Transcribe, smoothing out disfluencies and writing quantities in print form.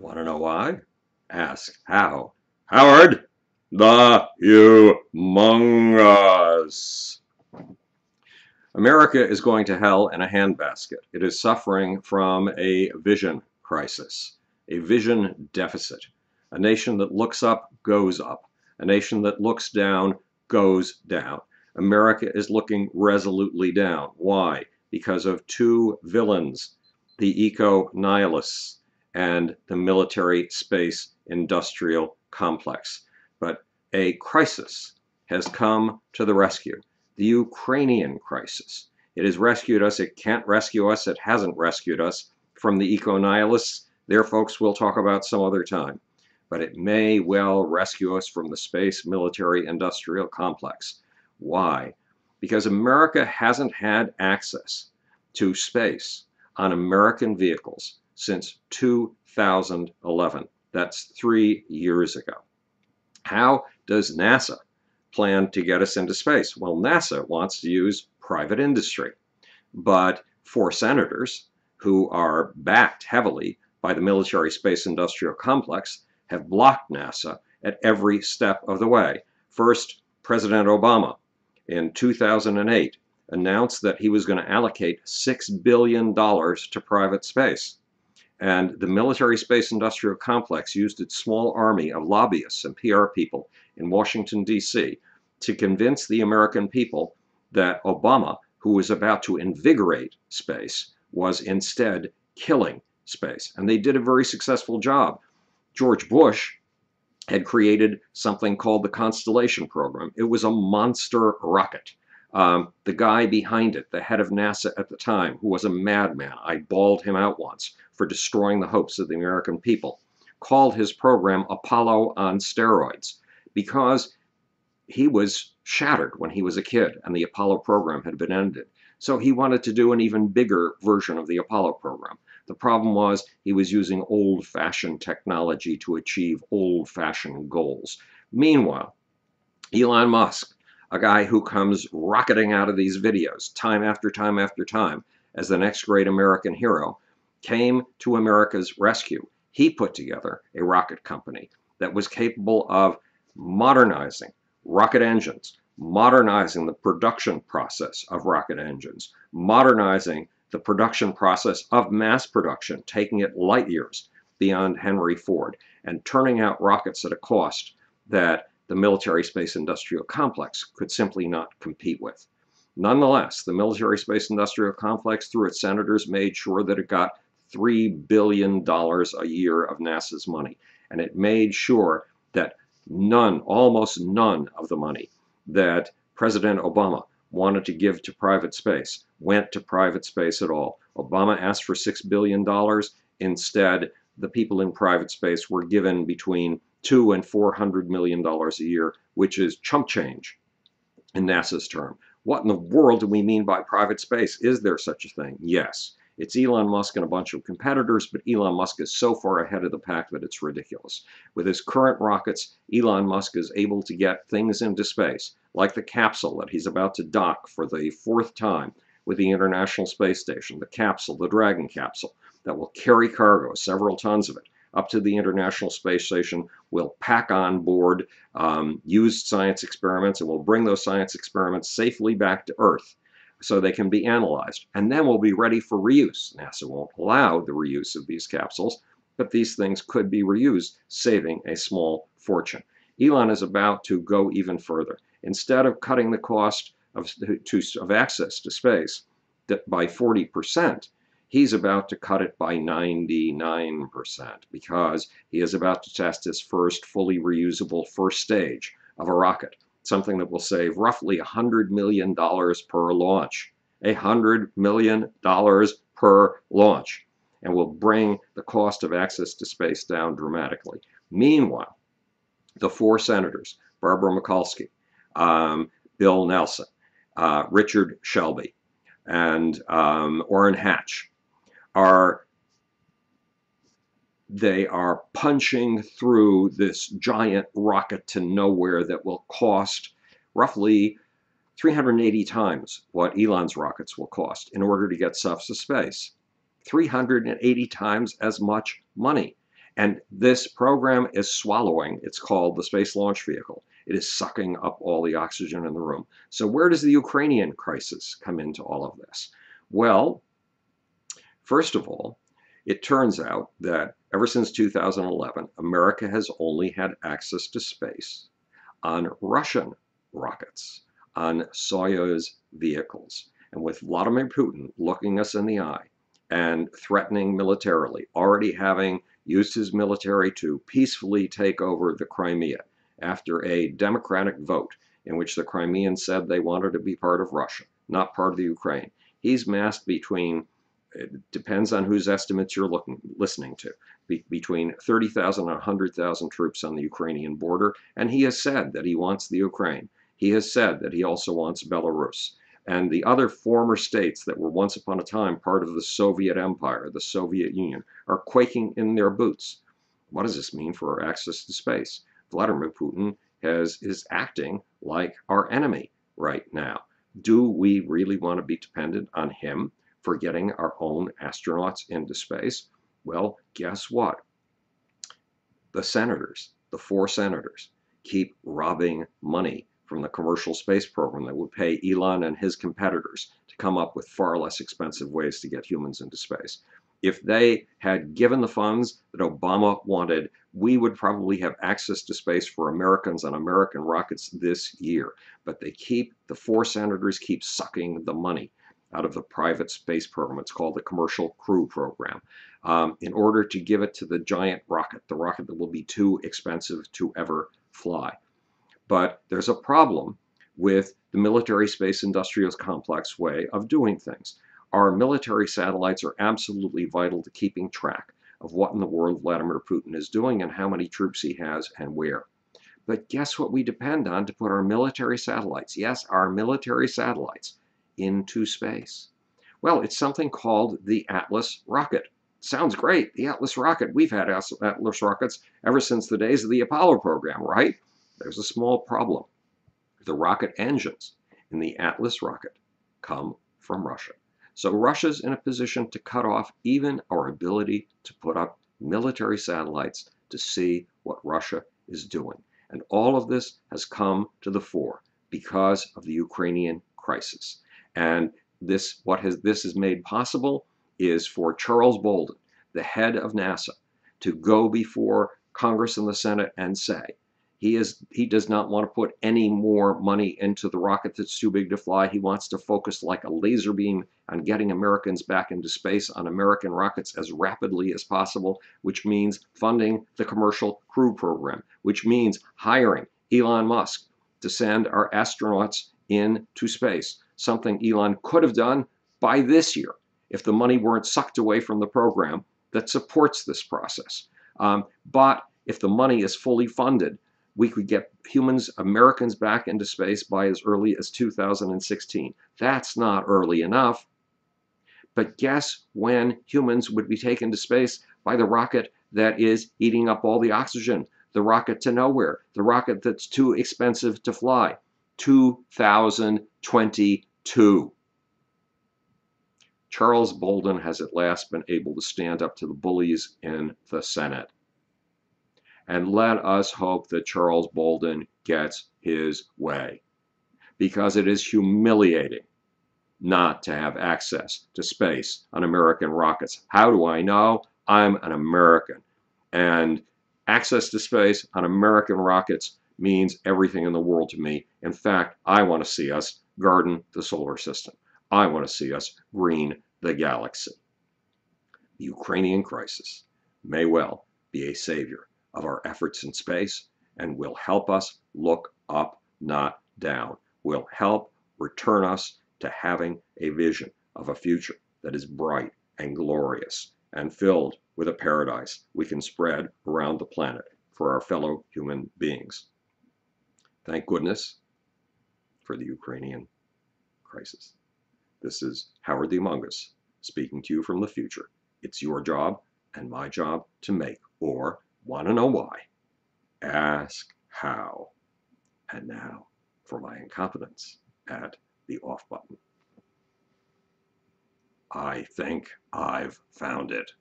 Want to know why? Ask how. Howard, the humongous. America is going to hell in a handbasket. It is suffering from a vision crisis, a vision deficit. A nation that looks up goes up. A nation that looks down goes down. America is looking resolutely down. Why? Because of two villains, the eco-nihilists and the military space industrial complex. But a crisis has come to the rescue. The Ukrainian crisis. It has rescued us. It can't rescue us. It hasn't rescued us from the eco-nihilists. Their folks we'll talk about some other time. But it may well rescue us from the space military industrial complex. Why? Because America hasn't had access to space on American vehicles since 2011. That's 3 years ago. How does NASA plan to get us into space? Well, NASA wants to use private industry, but 4 senators who are backed heavily by the military space industrial complex have blocked NASA at every step of the way. First, President Obama in 2008 announced that he was going to allocate $6 billion to private space. And the military space industrial complex used its small army of lobbyists and PR people in Washington, D.C. to convince the American people that Obama, who was about to invigorate space, was instead killing space. And they did a very successful job. George Bush had created something called the Constellation program. It was a monster rocket. The guy behind it, the head of NASA at the time, who was a madman, I bawled him out once for destroying the hopes of the American people, called his program Apollo on steroids because he was shattered when he was a kid and the Apollo program had been ended. So he wanted to do an even bigger version of the Apollo program. The problem was he was using old-fashioned technology to achieve old-fashioned goals. Meanwhile, Elon Musk, a guy who comes rocketing out of these videos time after time after time as the next great American hero, came to America's rescue. He put together a rocket company that was capable of modernizing rocket engines, modernizing the production process of rocket engines, modernizing the production process of mass production, taking it light years beyond Henry Ford, and turning out rockets at a cost that the military space industrial complex could simply not compete with. Nonetheless, the military space industrial complex, through its senators, made sure that it got $3 billion a year of NASA's money. And it made sure that almost none of the money that President Obama wanted to give to private space went to private space at all. Obama asked for $6 billion. Instead, the people in private space were given between $200 and $400 million a year, which is chump change in NASA's term. What in the world do we mean by private space? Is there such a thing? Yes. It's Elon Musk and a bunch of competitors, but Elon Musk is so far ahead of the pack that it's ridiculous. With his current rockets, Elon Musk is able to get things into space, like the capsule that he's about to dock for the 4th time with the International Space Station, the capsule, the Dragon capsule, that will carry cargo, several tons of it, up to the International Space Station. Will pack on board used science experiments, and will bring those science experiments safely back to Earth so they can be analyzed. And then we'll be ready for reuse. NASA won't allow the reuse of these capsules, but these things could be reused, saving a small fortune. Elon is about to go even further. Instead of cutting the cost of access to space by 40%, he's about to cut it by 99% because he is about to test his first fully reusable first stage of a rocket, something that will save roughly $100 million per launch. $100 million per launch, and will bring the cost of access to space down dramatically. Meanwhile, the 4 senators, Barbara Mikulski, Bill Nelson, Richard Shelby, and Orrin Hatch, they are punching through this giant rocket to nowhere that will cost roughly 380 times what Elon's rockets will cost in order to get stuff to space. 380 times as much money. And this program is swallowing, it's called the Space Launch Vehicle. It is sucking up all the oxygen in the room. So where does the Ukrainian crisis come into all of this? Well, first of all, it turns out that ever since 2011, America has only had access to space on Russian rockets, on Soyuz vehicles. And with Vladimir Putin looking us in the eye and threatening militarily, already having used his military to peacefully take over the Crimea after a democratic vote in which the Crimeans said they wanted to be part of Russia, not part of the Ukraine. He's massed between, it depends on whose estimates you're listening to, between 30,000 and 100,000 troops on the Ukrainian border, and he has said that he wants the Ukraine. He has said that he also wants Belarus. And the other former states that were once upon a time part of the Soviet Empire, the Soviet Union, are quaking in their boots. What does this mean for our access to space? Vladimir Putin is acting like our enemy right now. Do we really want to be dependent on him for getting our own astronauts into space? Well, guess what? The senators, the 4 senators, keep robbing money from the commercial space program that would pay Elon and his competitors to come up with far less expensive ways to get humans into space. If they had given the funds that Obama wanted, we would probably have access to space for Americans on American rockets this year. But the 4 senators keep sucking the money out of the private space program. It's called the Commercial Crew Program, in order to give it to the giant rocket, the rocket that will be too expensive to ever fly. But there's a problem with the military space industrial complex way of doing things. Our military satellites are absolutely vital to keeping track of what in the world Vladimir Putin is doing and how many troops he has and where. But guess what we depend on to put our military satellites, yes, our military satellites, into space? Well, it's something called the Atlas rocket. Sounds great, the Atlas rocket. We've had Atlas rockets ever since the days of the Apollo program, right? There's a small problem. The rocket engines in the Atlas rocket come from Russia. So Russia's in a position to cut off even our ability to put up military satellites to see what Russia is doing. And all of this has come to the fore because of the Ukrainian crisis. And this has made possible is for Charles Bolden, the head of NASA, to go before Congress and the Senate and say, he does not want to put any more money into the rocket that's too big to fly. He wants to focus like a laser beam on getting Americans back into space on American rockets as rapidly as possible, which means funding the Commercial Crew Program, which means hiring Elon Musk to send our astronauts into space, something Elon could have done by this year if the money weren't sucked away from the program that supports this process. But if the money is fully funded, we could get Americans back into space by as early as 2016. That's not early enough. But guess when humans would be taken to space? By the rocket that is eating up all the oxygen, the rocket to nowhere, the rocket that's too expensive to fly. 2022. Charles Bolden has at last been able to stand up to the bullies in the Senate. And let us hope that Charles Bolden gets his way, because it is humiliating not to have access to space on American rockets. How do I know? I'm an American. And access to space on American rockets means everything in the world to me. In fact, I want to see us garden the solar system. I want to see us green the galaxy. The Ukrainian crisis may well be a savior of our efforts in space and will help us look up, not down. Will help return us to having a vision of a future that is bright and glorious and filled with a paradise we can spread around the planet for our fellow human beings. Thank goodness for the Ukrainian crisis. This is Howard the Among Us speaking to you from the future. It's your job and my job to make, or want to know why? Ask how. And now for my incompetence at the off button. I think I've found it.